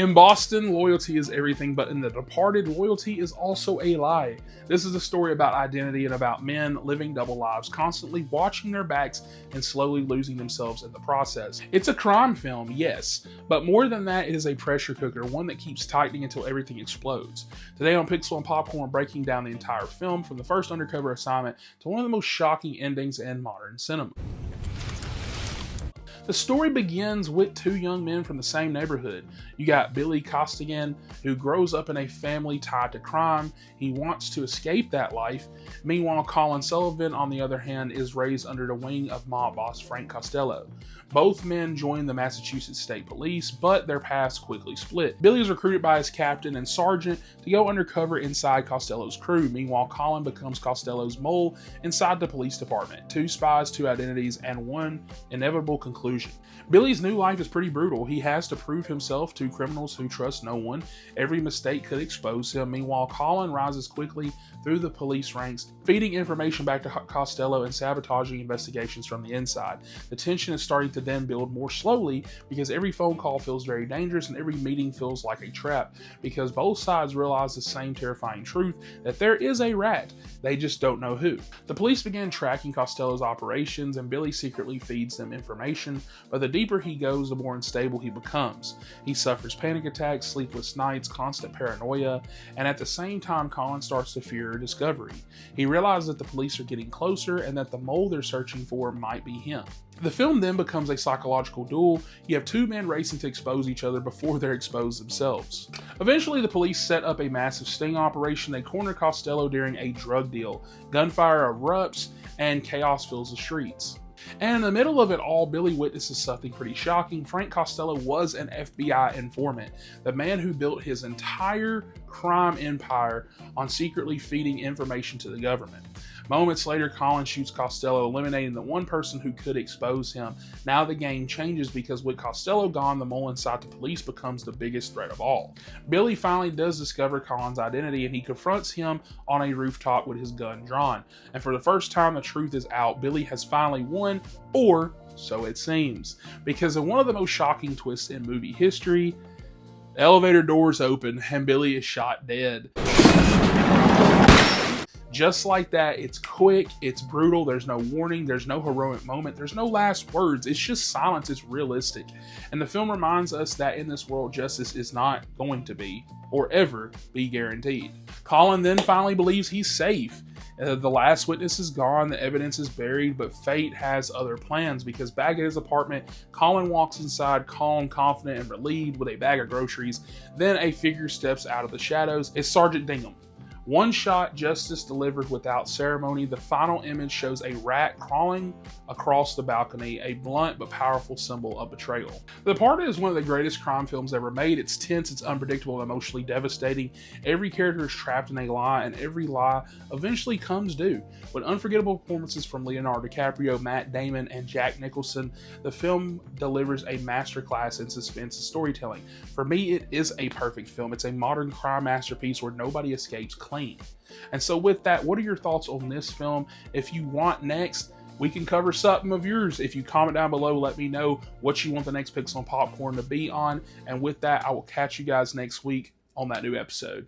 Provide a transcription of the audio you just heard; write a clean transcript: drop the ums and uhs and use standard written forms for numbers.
In Boston, loyalty is everything, but in The Departed, loyalty is also a lie. This is a story about identity and about men living double lives, constantly watching their backs and slowly losing themselves in the process. It's a crime film, yes, but more than that, it is a pressure cooker, one that keeps tightening until everything explodes. Today on Pixel and Popcorn, breaking down the entire film from the first undercover assignment to one of the most shocking endings in modern cinema. The story begins with two young men from the same neighborhood. You got Billy Costigan, who grows up in a family tied to crime. He wants to escape that life. Meanwhile, Colin Sullivan, on the other hand, is raised under the wing of mob boss Frank Costello. Both men join the Massachusetts State Police, but their paths quickly split. Billy is recruited by his captain and sergeant to go undercover inside Costello's crew. Meanwhile, Colin becomes Costello's mole inside the police department. Two spies, two identities, and one inevitable conclusion. Billy's new life is pretty brutal. He has to prove himself to criminals who trust no one. Every mistake could expose him. Meanwhile, Colin rises quickly through the police ranks, feeding information back to Costello and sabotaging investigations from the inside. The tension is starting to then build more slowly because every phone call feels very dangerous and every meeting feels like a trap because both sides realize the same terrifying truth that there is a rat. They just don't know who. The police begin tracking Costello's operations and Billy secretly feeds them information, but the deeper he goes, the more unstable he becomes. He suffers panic attacks, sleepless nights, constant paranoia, and at the same time, Colin starts to fear discovery. He realizes that the police are getting closer and that the mole they're searching for might be him. The film then becomes a psychological duel. You have two men racing to expose each other before they're exposed themselves. Eventually, the police set up a massive sting operation. They corner Costello during a drug deal. Gunfire erupts and chaos fills the streets. And in the middle of it all, Billy witnesses something pretty shocking. Frank Costello was an FBI informant, the man who built his entire crime empire on secretly feeding information to the government. Moments later, Colin shoots Costello, eliminating the one person who could expose him. Now the game changes because with Costello gone, the mole inside the police becomes the biggest threat of all. Billy finally does discover Colin's identity and he confronts him on a rooftop with his gun drawn. And for the first time, the truth is out. Billy has finally won, or so it seems. Because of one of the most shocking twists in movie history, the elevator doors open and Billy is shot dead. Just like that, it's quick, it's brutal, there's no warning, there's no heroic moment, there's no last words, it's just silence, it's realistic. And the film reminds us that in this world, justice is not going to be, or ever be guaranteed. Colin then finally believes he's safe. The last witness is gone, the evidence is buried, but fate has other plans because back at his apartment, Colin walks inside calm, confident, and relieved with a bag of groceries. Then a figure steps out of the shadows. It's Sergeant Dingham. One shot, justice delivered without ceremony. The final image shows a rat crawling across the balcony, a blunt but powerful symbol of betrayal. The Departed is one of the greatest crime films ever made. It's tense, it's unpredictable, and emotionally devastating. Every character is trapped in a lie, and every lie eventually comes due. With unforgettable performances from Leonardo DiCaprio, Matt Damon, and Jack Nicholson, the film delivers a masterclass in suspense and storytelling. For me, it is a perfect film. It's a modern crime masterpiece where nobody escapes clean. And so with that, what are your thoughts on this film? If you want next, we can cover something of yours. If you comment down below, let me know what you want the next Pixel and Popcorn to be on. And with that, I will catch you guys next week on that new episode.